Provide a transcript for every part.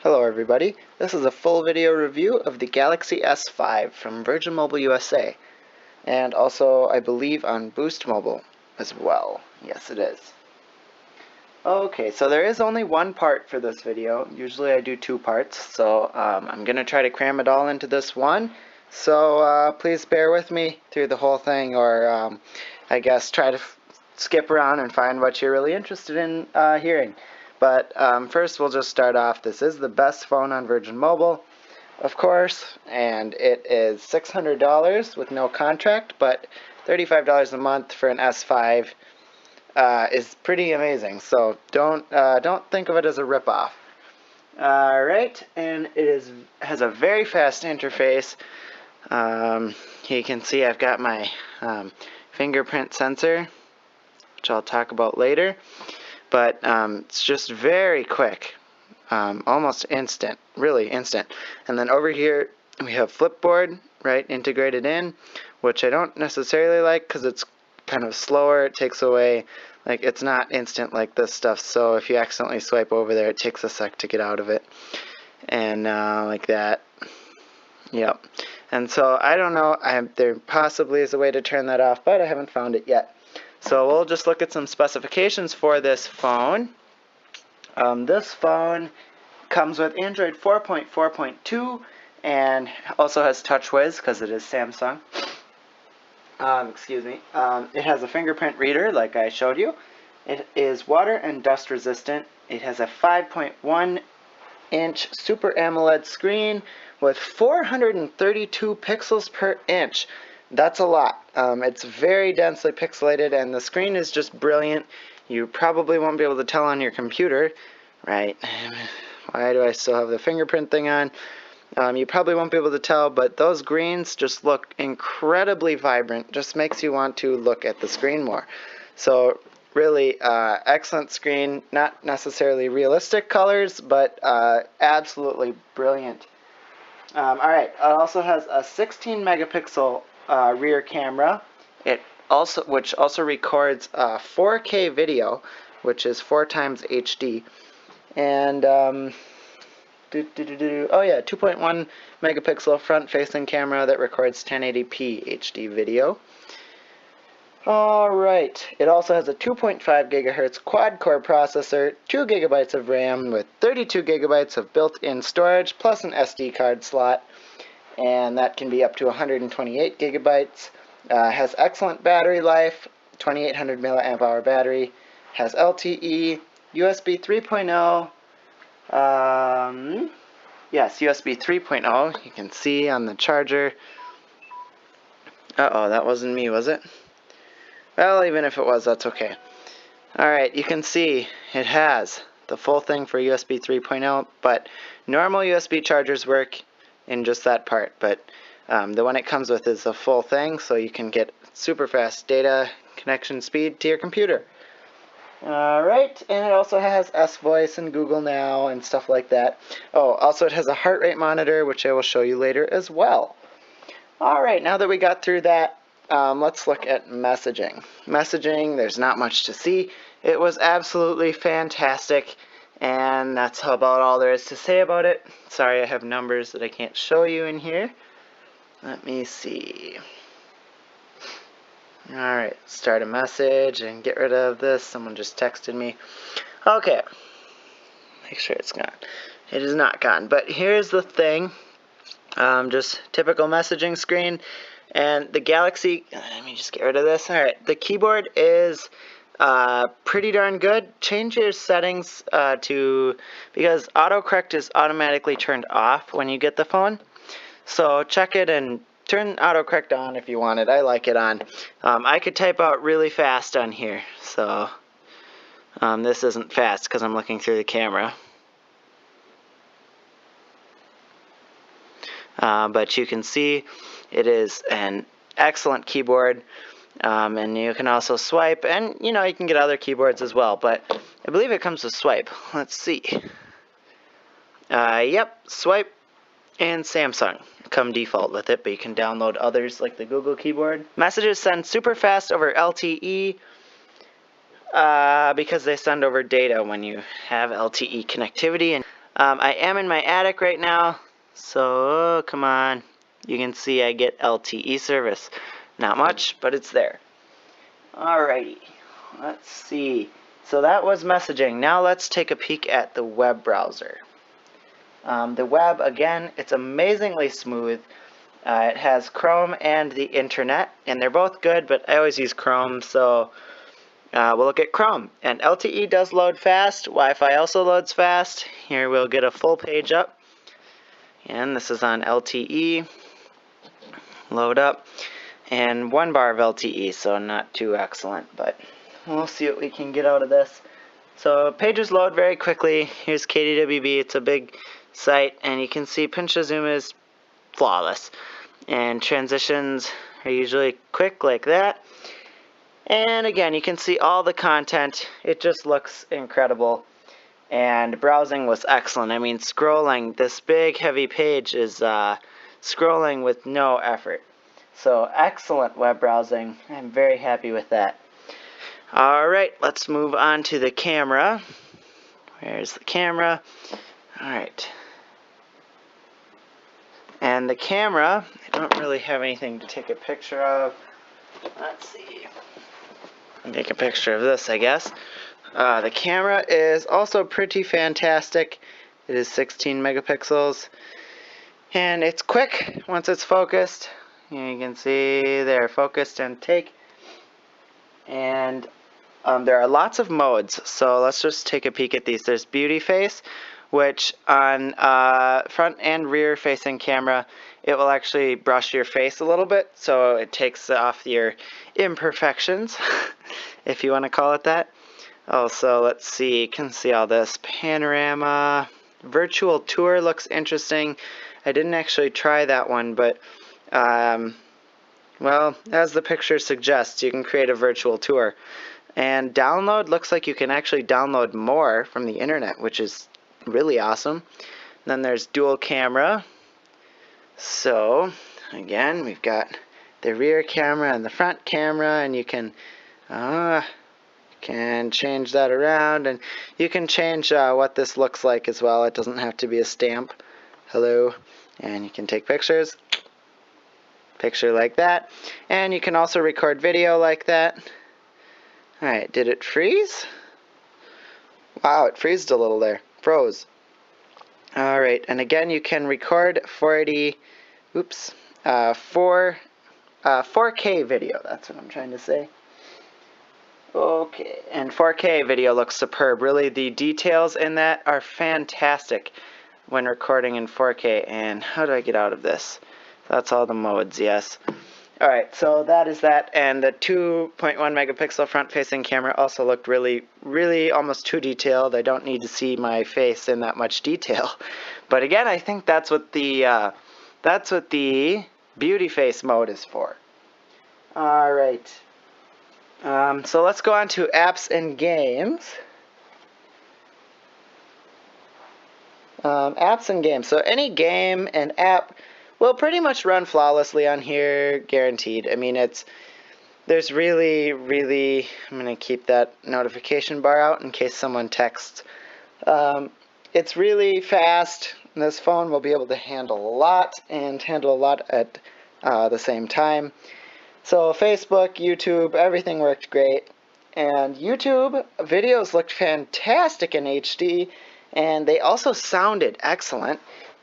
Hello everybody, this is a full video review of the Galaxy S5 from Virgin Mobile USA, and also I believe on Boost Mobile as well. Yes it is. Okay, so there is only one part for this video. Usually I do two parts, so I'm going to try to cram it all into this one. So please bear with me through the whole thing, or I guess try to skip around and find what you're really interested in hearing. But first we'll just start off. This is the best phone on Virgin Mobile, of course, and it is $600 with no contract, but $35 a month for an S5 is pretty amazing. So don't think of it as a ripoff. Alright, and it has a very fast interface. You can see I've got my fingerprint sensor, which I'll talk about later. But it's just very quick, almost instant, really instant. And then over here we have Flipboard, right, integrated in, which I don't necessarily like because it's kind of slower. It takes away, like, it's not instant like this stuff. So if you accidentally swipe over there, it takes a sec to get out of it. And like that. Yep. And so I don't know, there possibly is a way to turn that off, but I haven't found it yet. So we'll just look at some specifications for this phone. This phone comes with Android 4.4.2 and also has TouchWiz because it is Samsung. Excuse me. It has a fingerprint reader like I showed you. It is water and dust resistant. It has a 5.1-inch Super AMOLED screen with 432 pixels per inch. That's a lot. It's very densely pixelated, and the screen is just brilliant. You probably won't be able to tell on your computer, right? Why do I still have the fingerprint thing on? You probably won't be able to tell, but those greens just look incredibly vibrant. Just makes you want to look at the screen more. So really excellent screen. Not necessarily realistic colors, but absolutely brilliant. Alright, it also has a 16 megapixel rear camera, which also records 4K video, which is 4 times HD, and 2.1 megapixel front-facing camera that records 1080p HD video. Alright, it also has a 2.5 gigahertz quad-core processor, 2 gigabytes of RAM with 32 gigabytes of built-in storage, plus an SD card slot, and that can be up to 128 gigabytes. Has excellent battery life, 2800 milliamp hour battery, has LTE, USB 3.0, yes, USB 3.0, you can see on the charger. Uh-oh, that wasn't me, was it? Well, even if it was, that's okay. Alright, you can see it has the full thing for USB 3.0, but normal USB chargers work in just that part, but the one it comes with is a full thing, so you can get super fast data connection speed to your computer. Alright, and it also has S-Voice and Google Now and stuff like that. Oh, also it has a heart rate monitor, which I will show you later as well. Alright, now that we got through that, let's look at messaging. Messaging, there's not much to see. It was absolutely fantastic, and that's about all there is to say about it. Sorry, I have numbers that I can't show you in here. Let me see. Alright, start a message and get rid of this. Someone just texted me. Okay. Make sure it's gone. It is not gone. But here's the thing. Just typical messaging screen. And the Galaxy, let me just get rid of this. Alright, the keyboard is pretty darn good. Change your settings because autocorrect is automatically turned off when you get the phone. So check it and turn autocorrect on if you want it. I like it on. I could type out really fast on here. So this isn't fast because I'm looking through the camera. But you can see it is an excellent keyboard, and you can also swipe, and you can get other keyboards as well, but I believe it comes with swipe. Let's see. Yep, swipe and Samsung come default with it, but you can download others like the Google keyboard. Messages send super fast over LTE because they send over data when you have LTE connectivity. And I am in my attic right now, so come on. You can see I get LTE service. Not much, but it's there. Alrighty, let's see. So that was messaging. Now let's take a peek at the web browser. The web, again, it's amazingly smooth. It has Chrome and the internet, and they're both good, but I always use Chrome, so we'll look at Chrome. And LTE does load fast. Wi-Fi also loads fast. Here we'll get a full page up. And this is on LTE. Load up. And 1 bar of LTE, so not too excellent, but we'll see what we can get out of this. So pages load very quickly. Here's KDWB. It's a big site, and you can see pinch to zoom is flawless. And transitions are usually quick like that. And again, you can see all the content. It just looks incredible. And browsing was excellent. I mean, scrolling, this big heavy page is scrolling with no effort. So excellent web browsing. I'm very happy with that. Alright, let's move on to the camera. Where's the camera? Alright. And the camera, I don't really have anything to take a picture of. Let's see. I'll take a picture of this, I guess. The camera is also pretty fantastic. It is 16 megapixels. And it's quick once it's focused. You can see they're focused and take. And there are lots of modes. So let's just take a peek at these. There's Beauty Face, which on front and rear facing camera, it will actually brush your face a little bit, so it takes off your imperfections, if you want to call it that. Also, let's see, you can see all this. Panorama, virtual tour looks interesting. I didn't actually try that one, but well, as the picture suggests, you can create a virtual tour. And download, looks like you can actually download more from the internet, which is really awesome. Then there's dual camera. So again, we've got the rear camera and the front camera, and you can change that around, and you can change what this looks like as well. It doesn't have to be a stamp. Hello. And you can take pictures. Picture like that. And you can also record video like that. Alright, did it freeze? Wow, it freezed a little there. Froze. Alright, and again you can record 4K video, that's what I'm trying to say. Okay, and 4K video looks superb. Really, the details in that are fantastic when recording in 4K. And how do I get out of this? That's all the modes, yes. Alright, so that is that, and the 2.1 megapixel front-facing camera also looked really, really almost too detailed. I don't need to see my face in that much detail. But again, I think that's what the beauty face mode is for. Alright, so let's go on to apps and games. Apps and games, so any game and app will pretty much run flawlessly on here, guaranteed. I mean, there's really, I'm going to keep that notification bar out in case someone texts. It's really fast. This phone will be able to handle a lot and handle a lot at the same time. So Facebook, YouTube, everything worked great. And YouTube videos looked fantastic in HD, and they also sounded excellent.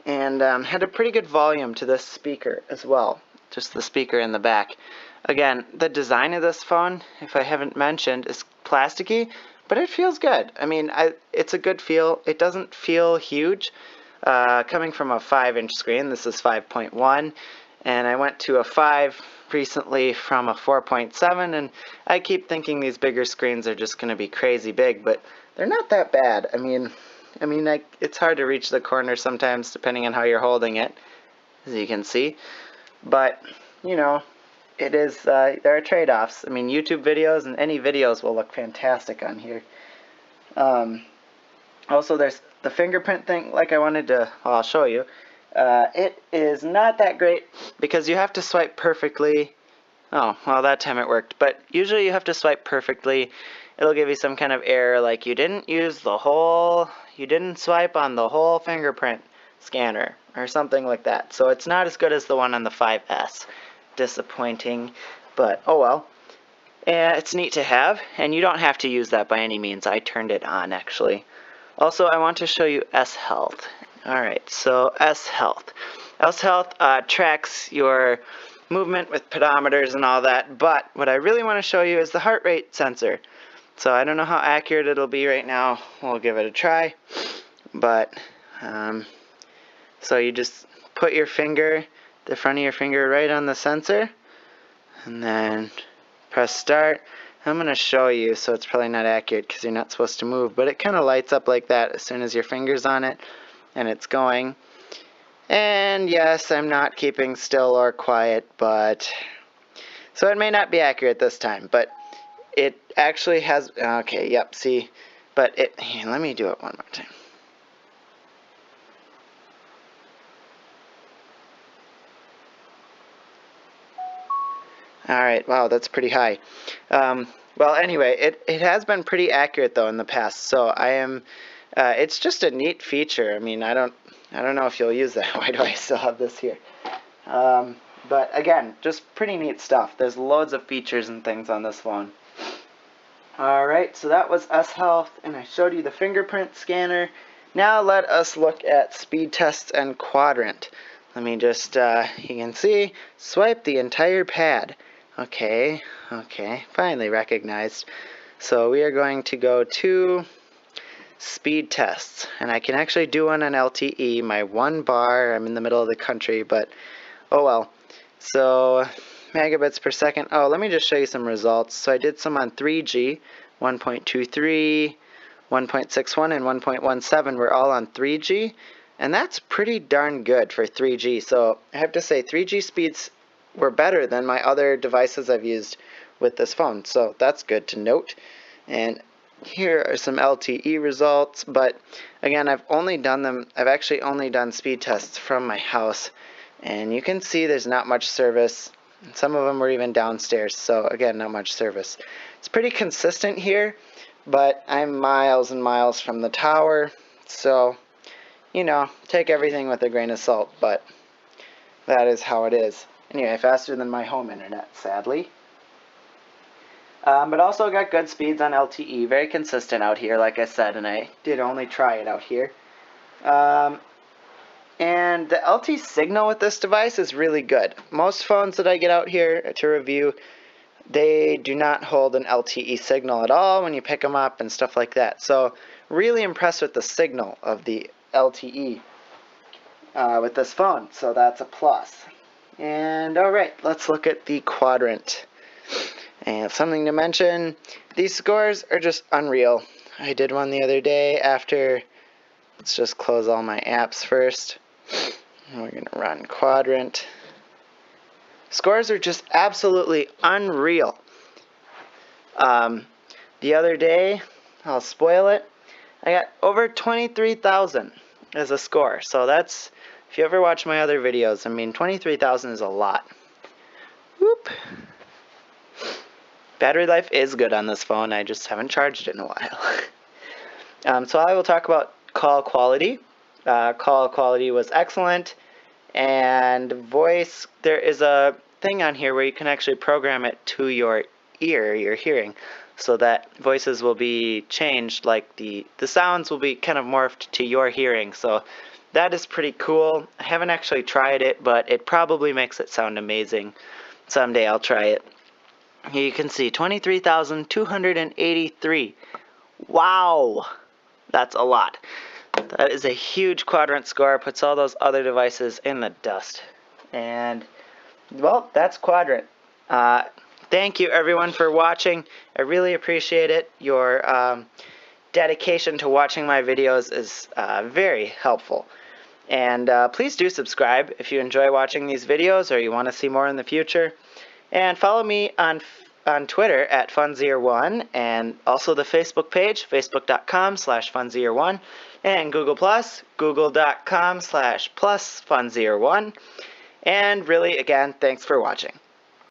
And had a pretty good volume to this speaker as well, just the speaker in the back. Again, the design of this phone, if I haven't mentioned, is plasticky, but it feels good. I mean, it's a good feel. It doesn't feel huge. Coming from a 5-inch screen, this is 5.1, and I went to a 5 recently from a 4.7, and I keep thinking these bigger screens are just going to be crazy big, but they're not that bad. I mean, it's hard to reach the corner sometimes depending on how you're holding it, as you can see. But, you know, it is, there are trade-offs. I mean, YouTube videos and any videos will look fantastic on here. Also, there's the fingerprint thing, like I wanted to, well, I'll show you. It is not that great because you have to swipe perfectly. Oh, well, that time it worked. But usually you have to swipe perfectly, it'll give you some kind of error like you didn't swipe on the whole fingerprint scanner or something like that. So it's not as good as the one on the 5S. Disappointing, but oh well. It's neat to have, and you don't have to use that by any means. I turned it on actually. Also, I want to show you S-Health. Alright, so S-Health. S-Health tracks your movement with pedometers and all that, but what I really want to show you is the heart rate sensor. So I don't know how accurate it'll be right now. We'll give it a try. But, so you just put your finger, the front of your finger right on the sensor, and then press start. I'm going to show you, so it's probably not accurate because you're not supposed to move, but it kind of lights up like that as soon as your finger's on it, and it's going. And yes, I'm not keeping still or quiet, but so it may not be accurate this time, but it actually has, okay, yep, see, but here, let me do it one more time. Alright, wow, that's pretty high. Well, anyway, it has been pretty accurate, though, in the past, so I am, it's just a neat feature. I mean, I don't know if you'll use that. Why do I still have this here? But, again, just pretty neat stuff. There's loads of features and things on this phone. Alright, so that was S-Health, and I showed you the fingerprint scanner. Now let us look at speed tests and quadrant. Let me just, you can see, swipe the entire pad. Okay, finally recognized. So we are going to go to speed tests, and I can actually do one on LTE, my 1 bar. I'm in the middle of the country, but oh well. So megabits per second. Oh, let me just show you some results. So I did some on 3G, 1.23, 1.61, and 1.17 were all on 3G, and that's pretty darn good for 3G. So I have to say 3G speeds were better than my other devices I've used with this phone, so that's good to note. And here are some LTE results, but again, I've actually only done speed tests from my house, and you can see there's not much service. Some of them were even downstairs, so again, not much service. It's pretty consistent here, but I'm miles and miles from the tower, so, you know, take everything with a grain of salt, but that is how it is. Anyway, faster than my home internet, sadly. But also got good speeds on LTE, very consistent out here, like I said, and I did only try it out here. And the LTE signal with this device is really good. Most phones that I get out here to review, they do not hold an LTE signal at all when you pick them up and stuff like that. So really impressed with the signal of the LTE with this phone, so that's a plus. And alright, let's look at the quadrant. And something to mention, these scores are just unreal. I did one the other day after, let's just close all my apps first. And we're going to run quadrant. Scores are just absolutely unreal. The other day, I'll spoil it, I got over 23,000 as a score. So that's, if you ever watch my other videos, I mean, 23,000 is a lot. Whoop. Battery life is good on this phone. I just haven't charged it in a while. So I will talk about call quality. Call quality was excellent. And voice, there is a thing on here where you can actually program it to your ear, your hearing, so that voices will be changed, like the sounds will be kind of morphed to your hearing. So that is pretty cool. I haven't actually tried it, but it probably makes it sound amazing. Someday I'll try it. Here you can see 23,283. Wow! That's a lot. That is a huge quadrant score. Puts all those other devices in the dust. And, well, that's quadrant. Thank you, everyone, for watching. I really appreciate it. Your dedication to watching my videos is very helpful. And please do subscribe if you enjoy watching these videos or you want to see more in the future. And follow me on Twitter at Funzier1, and also the Facebook page, facebook.com/Funzier1, and Google+, google.com/+Funzier1. And really, again, thanks for watching.